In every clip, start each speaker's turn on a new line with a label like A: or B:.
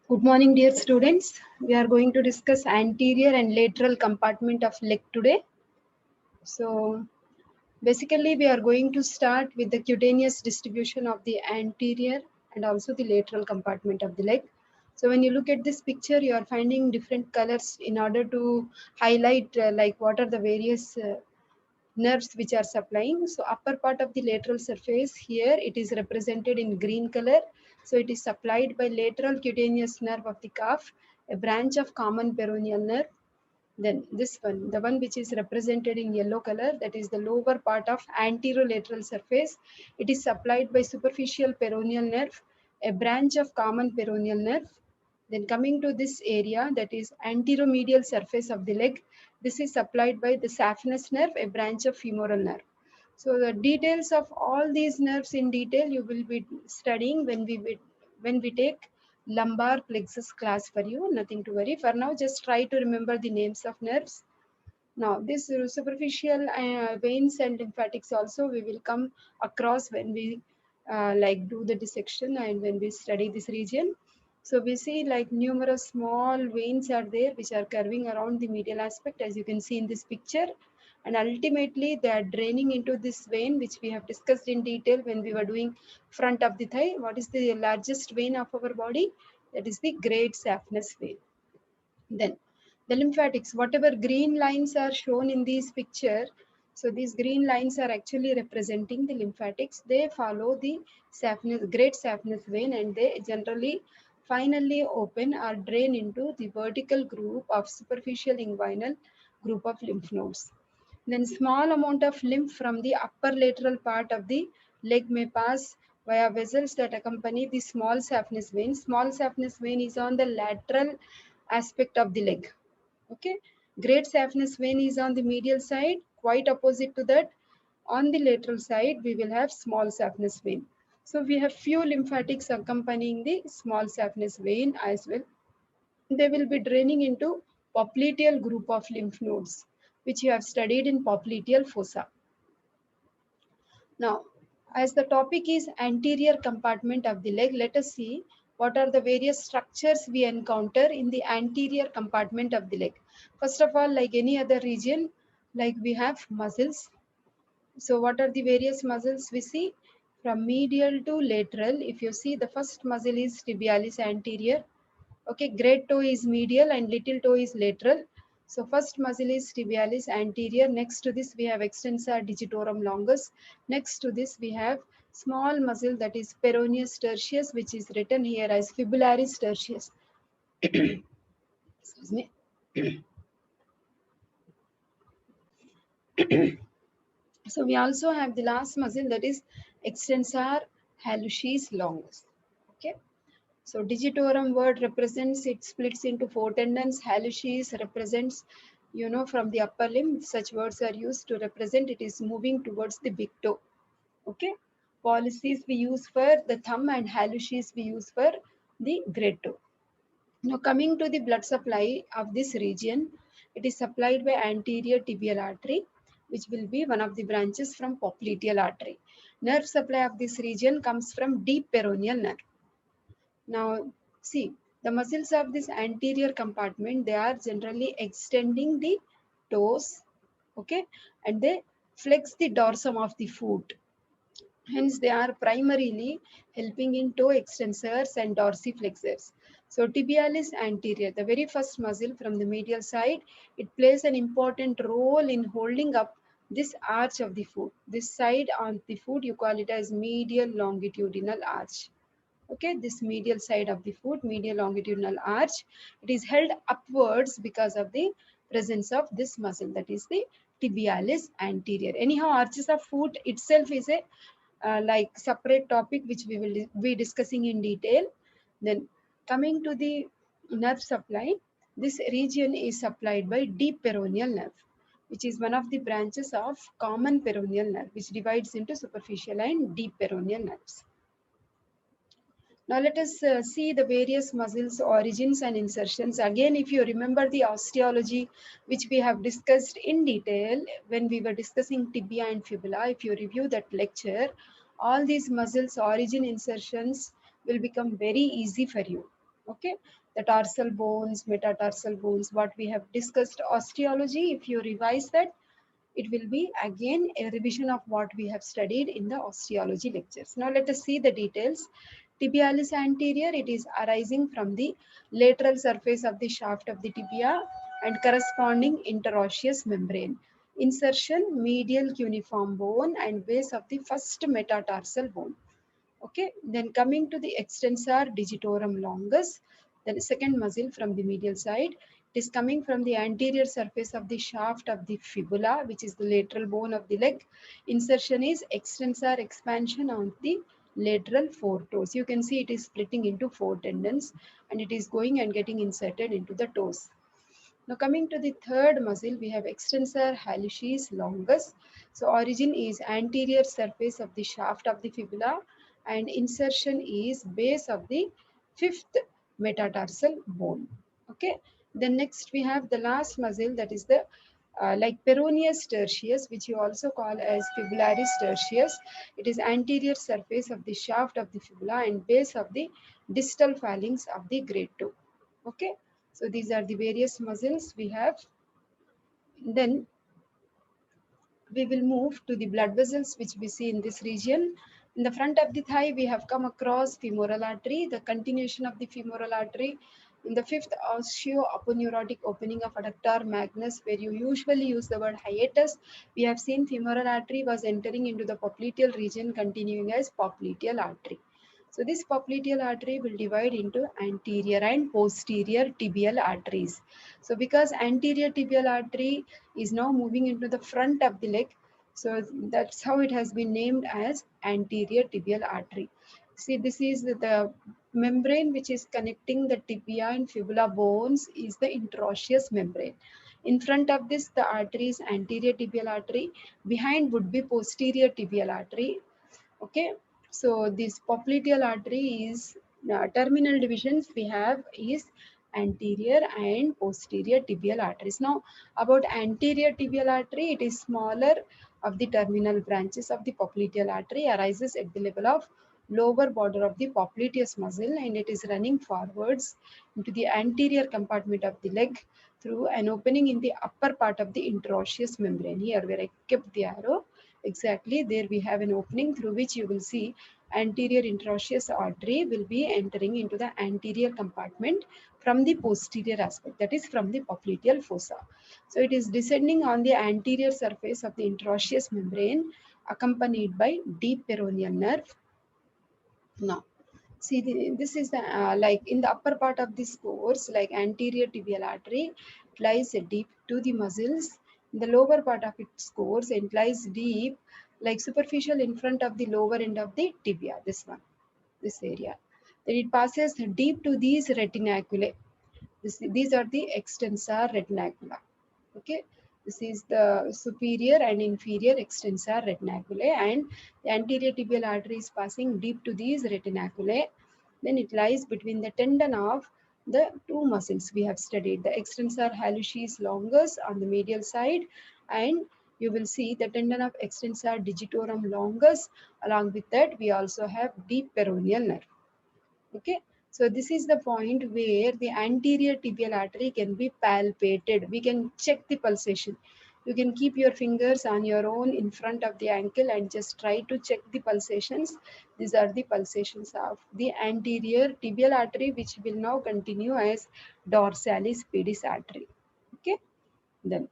A: Good morning, dear students. We are going to discuss anterior and lateral compartment of leg today. So, basically, we are going to start with the cutaneous distribution of the anterior and also the lateral compartment of the leg. So, when you look at this picture, you are finding different colors in order to highlight like what are the various nerves which are supplying. So upper part of the lateral surface here, it is represented in green color. So it is supplied by lateral cutaneous nerve of the calf, a branch of common peroneal nerve. Then this one, the one which is represented in yellow color, that is the lower part of anterolateral surface. It is supplied by superficial peroneal nerve, a branch of common peroneal nerve. Then coming to this area, that is anteromedial surface of the leg, this is supplied by the saphenous nerve, a branch of femoral nerve. So the details of all these nerves in detail you will be studying when we take lumbar plexus class for you. Nothing to worry. For now, just try to remember the names of nerves. Now, this superficial veins and lymphatics also we will come across when we like do the dissection and when we study this region. So we see like numerous small veins are there which are curving around the medial aspect, as you can see in this picture, and ultimately they are draining into this vein which we have discussed in detail when we were doing front of the thigh. What is the largest vein of our body? That is the great saphenous vein. Then the lymphatics, whatever green lines are shown in this picture, so these green lines are actually representing the lymphatics. They follow the saphenous, great saphenous vein, and they generally finally open or drain into the vertical group of superficial inguinal group of lymph nodes. Then small amount of lymph from the upper lateral part of the leg may pass via vessels that accompany the small saphenous vein. Small saphenous vein is on the lateral aspect of the leg. Okay, great saphenous vein is on the medial side. Quite opposite to that, on the lateral side, we will have small saphenous vein. So we have few lymphatics accompanying the small saphenous vein as well. They will be draining into popliteal group of lymph nodes, which you have studied in popliteal fossa. Now, as the topic is anterior compartment of the leg, let us see what are the various structures we encounter in the anterior compartment of the leg. First of all, like any other region, like we have muscles. So what are the various muscles we see? From medial to lateral, if you see, the first muscle is tibialis anterior. Okay, great toe is medial and little toe is lateral. So first muscle is tibialis anterior. Next to this we have extensor digitorum longus. Next to this we have small muscle, that is peroneus tertius, which is written here as fibularis tertius. Excuse me. So we also have the last muscle, that is extensor hallucis longus. Okay. So digitorum word represents, it splits into four tendons. Hallucis represents, from the upper limb. Such words are used to represent it is moving towards the big toe. Okay. Pollicis we use for the thumb and hallucis we use for the great toe. Now coming to the blood supply of this region, it is supplied by anterior tibial artery, which will be one of the branches from popliteal artery. Nerve supply of this region comes from deep peroneal nerve. Now, see, the muscles of this anterior compartment, they are generally extending the toes, okay, and they flex the dorsum of the foot. Hence, they are primarily helping in toe extensors and dorsiflexors. So, tibialis anterior, the very first muscle from the medial side, it plays an important role in holding up this arch of the foot. This side on the foot, you call it as medial longitudinal arch. Okay, this medial side of the foot, medial longitudinal arch, it is held upwards because of the presence of this muscle, that is the tibialis anterior. Anyhow, arches of foot itself is a like separate topic which we will be discussing in detail. Then coming to the nerve supply, this region is supplied by deep peroneal nerve, which is one of the branches of common peroneal nerve, which divides into superficial and deep peroneal nerves. Now let us see the various muscles, origins and insertions. Again, if you remember the osteology, which we have discussed in detail when we were discussing tibia and fibula, if you review that lecture, all these muscles, origin, insertions will become very easy for you. Okay, the tarsal bones, metatarsal bones, what we have discussed osteology, if you revise that, it will be again a revision of what we have studied in the osteology lectures. Now let us see the details. Tibialis anterior, it is arising from the lateral surface of the shaft of the tibia and corresponding interosseous membrane. Insertion, medial cuneiform bone and base of the first metatarsal bone. Okay, then coming to the extensor digitorum longus, the second muscle from the medial side, it is coming from the anterior surface of the shaft of the fibula, which is the lateral bone of the leg. Insertion is extensor expansion on the lateral foretoes. You can see it is splitting into four tendons and it is going and getting inserted into the toes. Now coming to the third muscle, we have extensor hallucis longus. So origin is anterior surface of the shaft of the fibula and insertion is base of the fifth metatarsal bone. Okay. Then next we have the last muscle, that is the like peroneus tertius, which you also call as fibularis tertius. It is anterior surface of the shaft of the fibula and base of the distal phalanx of the great toe. Okay, so these are the various muscles we have. Then we will move to the blood vessels which we see in this region. In the front of the thigh, we have come across femoral artery, the continuation of the femoral artery. In the fifth osteoaponeurotic opening of adductor magnus, where you usually use the word hiatus, we have seen femoral artery was entering into the popliteal region, continuing as popliteal artery. So this popliteal artery will divide into anterior and posterior tibial arteries. So because anterior tibial artery is now moving into the front of the leg, so that's how it has been named as anterior tibial artery. See, this is the membrane which is connecting the tibia and fibula bones is the interosseous membrane. In front of this, the artery is anterior tibial artery. Behind would be posterior tibial artery. Okay, so this popliteal artery is terminal divisions we have is anterior and posterior tibial arteries. Now about anterior tibial artery, it is smaller of the terminal branches of the popliteal artery, arises at the level of lower border of the popliteus muscle and it is running forwards into the anterior compartment of the leg through an opening in the upper part of the interosseous membrane. Here where I kept the arrow, exactly there we have an opening through which you will see anterior interosseous artery will be entering into the anterior compartment from the posterior aspect, that is from the popliteal fossa. So it is descending on the anterior surface of the interosseous membrane accompanied by deep peroneal nerve. Now see this is the like in the upper part of this course, like anterior tibial artery, it lies deep to the muscles. In the lower part of its course, it lies deep, like superficial in front of the lower end of the tibia. This one, this area. Then it passes deep to these retinaculae. These are the extensor retinacula. Okay, this is the superior and inferior extensor retinaculae, and the anterior tibial artery is passing deep to these retinaculae. Then it lies between the tendon of the two muscles we have studied, the extensor hallucis longus on the medial side, and you will see the tendon of extensor digitorum longus. Along with that, we also have deep peroneal nerve. Okay, so this is the point where the anterior tibial artery can be palpated. We can check the pulsation. You can keep your fingers on your own in front of the ankle and just try to check the pulsations. These are the pulsations of the anterior tibial artery, which will now continue as dorsalis pedis artery. Okay, then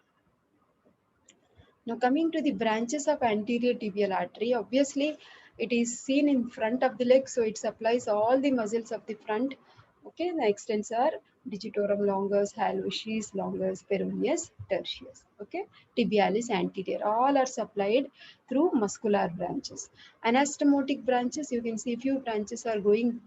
A: now coming to the branches of anterior tibial artery, obviously it is seen in front of the leg, so it supplies all the muscles of the front. Okay, the extensor digitorum longus, hallucis longus, peroneus, tertius. Okay, tibialis anterior, all are supplied through muscular branches. Anastomotic branches, you can see few branches are going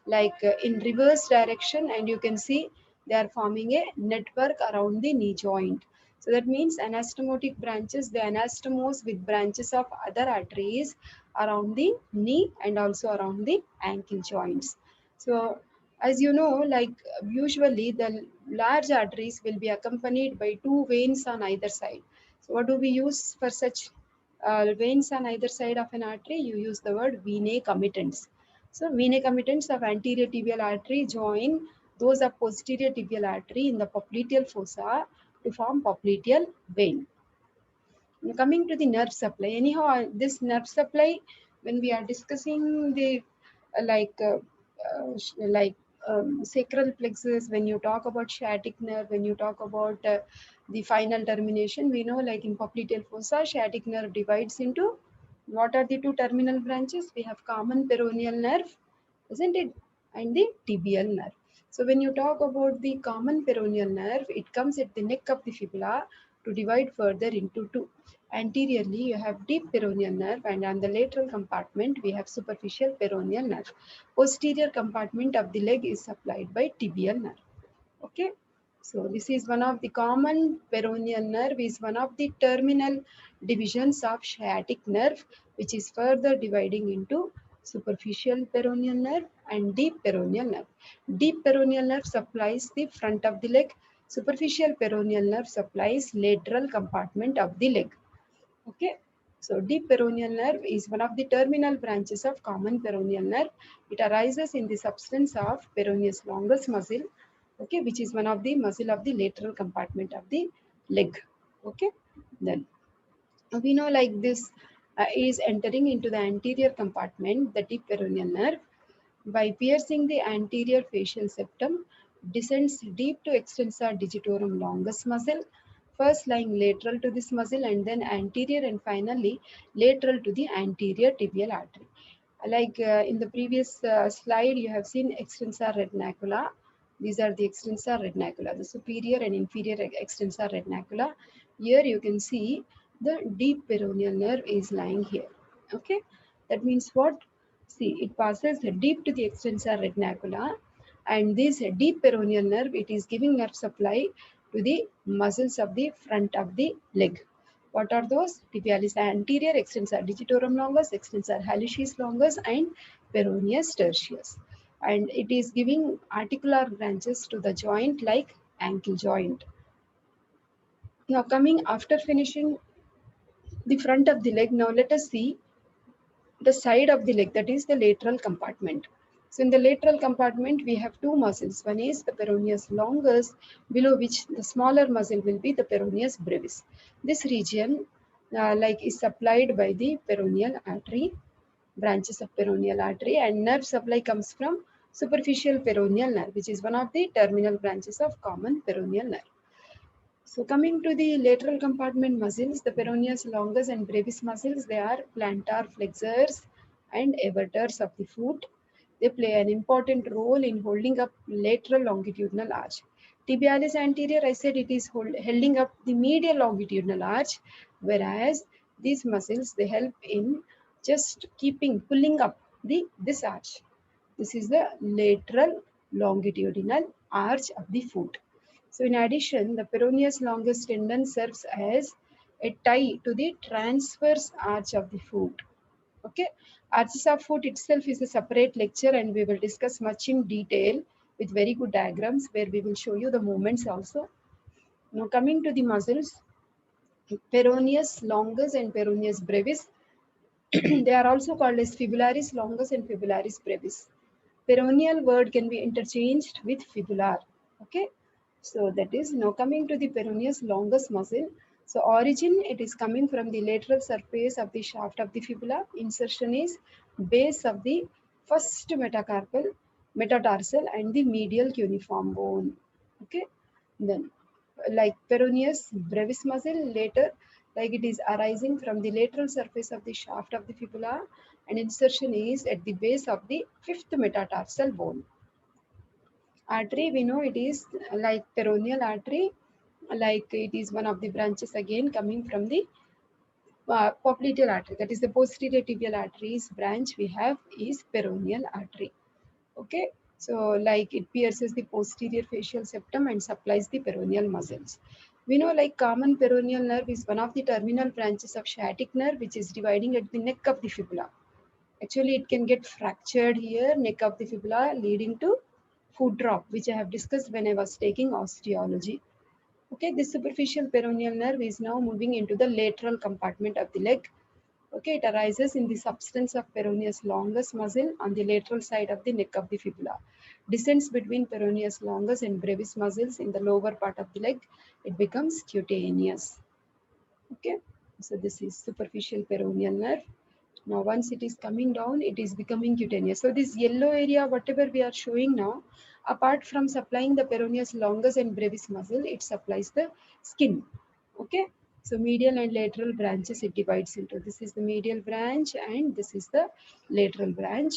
A: like in reverse direction, and you can see they are forming a network around the knee joint. So that means anastomotic branches, the anastomose with branches of other arteries around the knee and also around the ankle joints. So as you know, like usually the large arteries will be accompanied by two veins on either side. So what do we use for such veins on either side of an artery? You use the word venae committents. So vena commitants of anterior tibial artery join those of posterior tibial artery in the popliteal fossa to form popliteal vein. Coming to the nerve supply, anyhow, this nerve supply, when we are discussing the like sacral plexus, when you talk about sciatic nerve, when you talk about the final termination, we know like in popliteal fossa, sciatic nerve divides into what are the two terminal branches? We have common peroneal nerve, isn't it? And the tibial nerve. So when you talk about the common peroneal nerve, it comes at the neck of the fibula to divide further into two. Anteriorly, you have deep peroneal nerve, and on the lateral compartment, we have superficial peroneal nerve. Posterior compartment of the leg is supplied by tibial nerve. Okay. So this is one of the common peroneal nerve, is one of the terminal divisions of sciatic nerve, which is further dividing into superficial peroneal nerve and deep peroneal nerve. Deep peroneal nerve supplies the front of the leg. Superficial peroneal nerve supplies lateral compartment of the leg. Okay. So deep peroneal nerve is one of the terminal branches of common peroneal nerve. It arises in the substance of peroneus longus muscle, okay, which is one of the muscle of the lateral compartment of the leg. Okay. Then we know like this is entering into the anterior compartment, the deep peroneal nerve, by piercing the anterior facial septum, descends deep to extensor digitorum longus muscle, first lying lateral to this muscle and then anterior and finally lateral to the anterior tibial artery. Like in the previous slide, you have seen extensor retinaculum. These are the extensor retinaculum, the superior and inferior extensor retinaculum. Here you can see the deep peroneal nerve is lying here. Okay, that means what? See, it passes deep to the extensor retinaculum, and this deep peroneal nerve, it is giving nerve supply to the muscles of the front of the leg. What are those? Tibialis anterior, extensor digitorum longus, extensor hallucis longus, and peroneus tertius. And it is giving articular branches to the joint like ankle joint. Now coming after finishing the front of the leg, now let us see the side of the leg, that is the lateral compartment. So in the lateral compartment, we have two muscles. One is the peroneus longus, below which the smaller muscle will be the peroneus brevis. This region is supplied by the peroneal artery, branches of peroneal artery, and nerve supply comes from superficial peroneal nerve, which is one of the terminal branches of common peroneal nerve. So coming to the lateral compartment muscles, the peroneus longus and brevis muscles, they are plantar flexors and everters of the foot. They play an important role in holding up lateral longitudinal arch. Tibialis anterior, I said it is holding up the medial longitudinal arch, whereas these muscles, they help in just pulling up this arch. This is the lateral longitudinal arch of the foot. So in addition, the peroneus longus tendon serves as a tie to the transverse arch of the foot. Okay, arches of foot itself is a separate lecture, and we will discuss much in detail with very good diagrams where we will show you the movements also. Now coming to the muscles, peroneus longus and peroneus brevis, they are also called as fibularis longus and fibularis brevis. Peroneal word can be interchanged with fibular. Okay, so that is now coming to the peroneus longus muscle. So origin, it is coming from the lateral surface of the shaft of the fibula. Insertion is base of the first metatarsal and the medial cuneiform bone. Okay, then like peroneus brevis muscle, later like it is arising from the lateral surface of the shaft of the fibula, and insertion is at the base of the fifth metatarsal bone. Artery, we know it is like peroneal artery, like it is one of the branches again coming from the popliteal artery, that is the posterior tibial arteries branch we have is peroneal artery. Okay, so like it pierces the posterior facial septum and supplies the peroneal muscles. We know like common peroneal nerve is one of the terminal branches of sciatic nerve, which is dividing at the neck of the fibula. Actually, it can get fractured here, neck of the fibula, leading to foot drop, which I have discussed when I was taking osteology. Okay, this superficial peroneal nerve is now moving into the lateral compartment of the leg. Okay, it arises in the substance of peroneus longus muscle on the lateral side of the neck of the fibula. Descends between peroneus longus and brevis muscles in the lower part of the leg. It becomes cutaneous. Okay, so this is superficial peroneal nerve. Now, once it is coming down, it is becoming cutaneous. So, this yellow area, whatever we are showing now, apart from supplying the peroneus longus and brevis muscle, it supplies the skin. Okay, so medial and lateral branches it divides into. This is the medial branch and this is the lateral branch.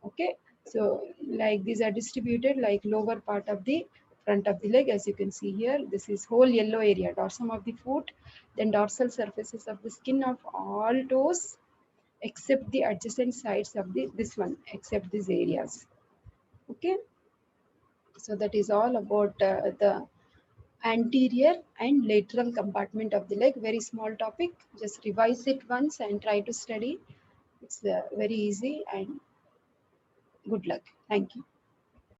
A: Okay, so like these are distributed like lower part of the front of the leg, as you can see here. This is whole yellow area, dorsum of the foot, then dorsal surfaces of the skin of all toes except the adjacent sides of the this one, except these areas. Okay, so that is all about the anterior and lateral compartment of the leg. Very small topic, just revise it once and try to study. It's very easy, and good luck. Thank you.